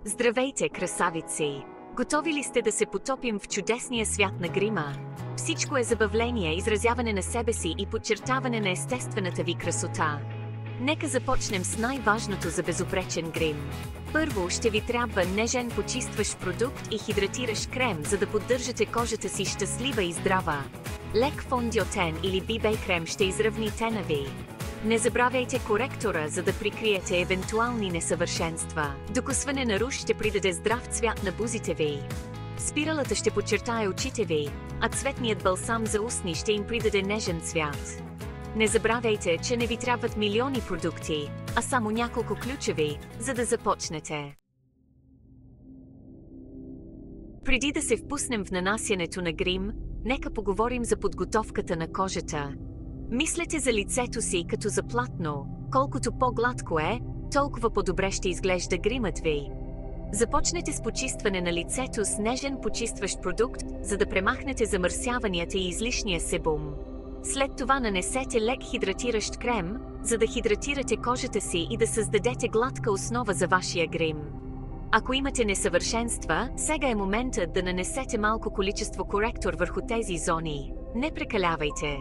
Здравейте, красавици! Готови ли сте да се потопим в чудесния свят на грима? Всичко е забавление, изразяване на себе си и подчертаване на естествената ви красота. Нека започнем с най-важното за безупречен грим. Първо ще ви трябва нежен почистващ продукт и хидратиращ крем, за да поддържате кожата си щастлива и здрава. Лек фондиотен или BB крем ще изравни тена ви. Не забравяйте коректора, за да прикриете евентуални несъвършенства. Докосване на руж ще придаде здрав цвят на бузите ви. Спиралата ще подчертае очите ви, а цветният балсам за устни ще им придаде нежен цвят. Не забравяйте, че не ви трябват милиони продукти, а само няколко ключови, за да започнете. Преди да се впуснем в нанасянето на грим, нека поговорим за подготовката на кожата. Мислете за лицето си като за платно. Колкото по-гладко е, толкова по-добре ще изглежда гримът ви. Започнете с почистване на лицето с нежен почистващ продукт, за да премахнете замърсяванията и излишния себум. След това нанесете лек хидратиращ крем, за да хидратирате кожата си и да създадете гладка основа за вашия грим. Ако имате несъвършенства, сега е моментът да нанесете малко количество коректор върху тези зони. Не прекалявайте.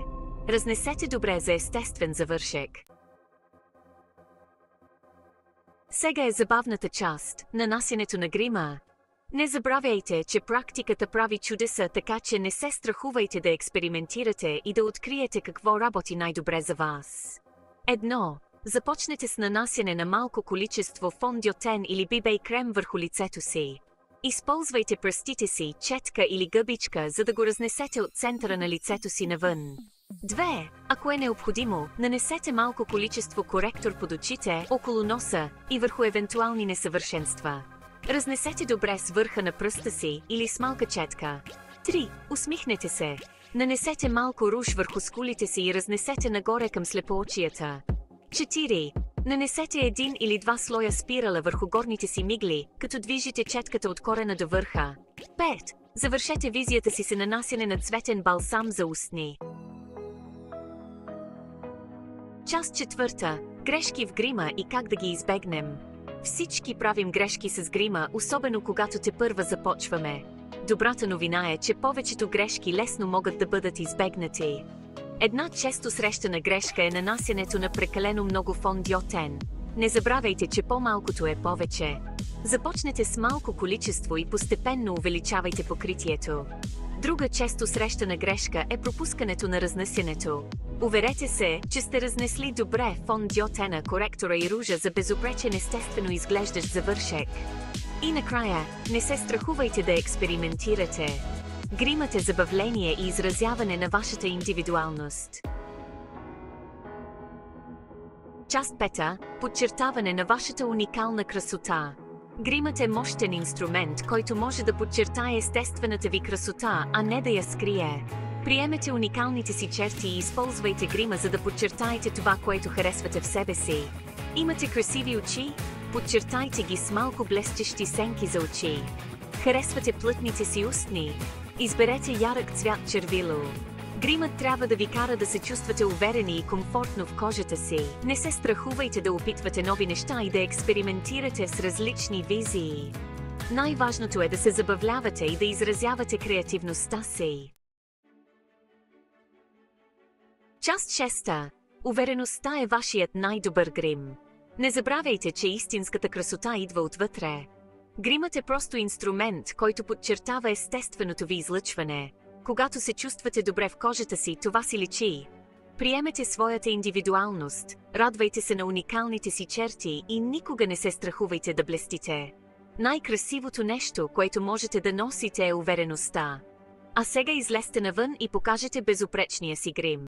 Разнесете добре за естествен завършек. Сега е забавната част – нанасянето на грима. Не забравяйте, че практиката прави чудеса, така че не се страхувайте да експериментирате и да откриете какво работи най-добре за вас. 1. Започнете с нанасяне на малко количество фондиотен или BB крем върху лицето си. Използвайте пръстите си, четка или гъбичка, за да го разнесете от центъра на лицето си навън. 2. Ако е необходимо, нанесете малко количество коректор под очите, около носа и върху евентуални несъвършенства. Разнесете добре с върха на пръста си или с малка четка. 3. Усмихнете се. Нанесете малко руж върху скулите си и разнесете нагоре към слепоочията. 4. Нанесете един или два слоя спирала върху горните си мигли, като движите четката от корена до върха. 5. Завършете визията си с нанасяне на цветен балсам за устни. Част 4. Грешки в грима и как да ги избегнем. Всички правим грешки с грима, особено когато тепърва започваме. Добрата новина е, че повечето грешки лесно могат да бъдат избегнати. Една често срещана грешка е нанасянето на прекалено много фондиотен. Не забравяйте, че по-малкото е повече. Започнете с малко количество и постепенно увеличавайте покритието. Друга често срещана грешка е пропускането на разнасянето. Уверете се, че сте разнесли добре фондиотена, коректора и ружа за безупречен естествено изглеждащ завършек. И накрая, не се страхувайте да експериментирате. Гримът е забавление и изразяване на вашата индивидуалност. Част 5. Подчертаване на вашата уникална красота. Гримът е мощен инструмент, който може да подчертае естествената ви красота, а не да я скрие. Приемете уникалните си черти и използвайте грима, за да подчертаете това, което харесвате в себе си. Имате красиви очи? Подчертайте ги с малко блестящи сенки за очи. Харесвате плътните си устни? Изберете ярък цвят червило. Гримът трябва да ви кара да се чувствате уверени и комфортно в кожата си. Не се страхувайте да опитвате нови неща и да експериментирате с различни визии. Най-важното е да се забавлявате и да изразявате креативността си. Част 6. Увереността е вашият най-добър грим. Не забравяйте, че истинската красота идва отвътре. Гримът е просто инструмент, който подчертава естественото ви излъчване. Когато се чувствате добре в кожата си, това си личи. Приемете своята индивидуалност, радвайте се на уникалните си черти и никога не се страхувайте да блестите. Най-красивото нещо, което можете да носите, е увереността. А сега излезте навън и покажете безупречния си грим.